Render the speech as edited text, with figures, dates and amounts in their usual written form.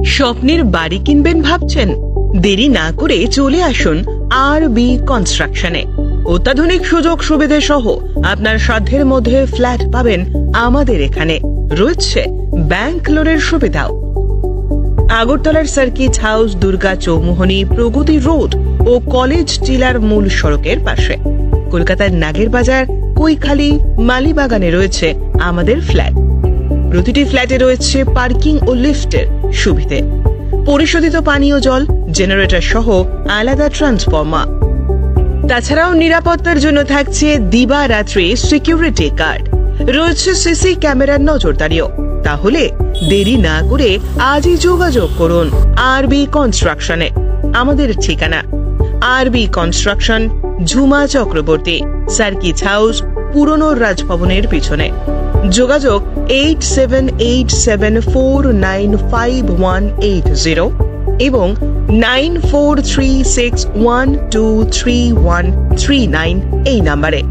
স্বপ্নের বাড়ি কিনবেন ভাবছেন? দেরি না করে চলে আসুন আরবি কনস্ট্রাকশনে। অত্যাধুনিক সুযোগ সুবিধে সহ আপনার সাধ্যের মধ্যে ফ্ল্যাট পাবেন আমাদের এখানে। রয়েছে ব্যাংক লোনের সুবিধাও। আগরতলার সার্কিট হাউস, দুর্গা চৌমুহনী, প্রগতি রোড ও কলেজ টিলার মূল সড়কের পাশে। কলকাতার নাগের বাজার, কৈখালি, মালিবাগানে রয়েছে আমাদের ফ্ল্যাট। প্রতিটি ফ্ল্যাটে রয়েছে পার্কিং ও লিফটের সুবিধে, পরিশোধিত পানীয় জল, জেনারেটর সহ আলাদা ট্রান্সফরমার। তাছাড়াও নিরাপত্তার জন্য থাকছে দিবারাত্রি সিকিউরিটি গার্ড, রয়েছে সিসি ক্যামেরার নজরদারিও। তাহলে দেরি না করে আজই যোগাযোগ করুন আরবি কনস্ট্রাকশনে। আমাদের ঠিকানা আরবি construction, Jhuma Chakraborty, circuit house, পুরনো রাজভবনের পিছনে। যোগাযোগ 8787495180 এবং 9436123139 এই নাম্বারে।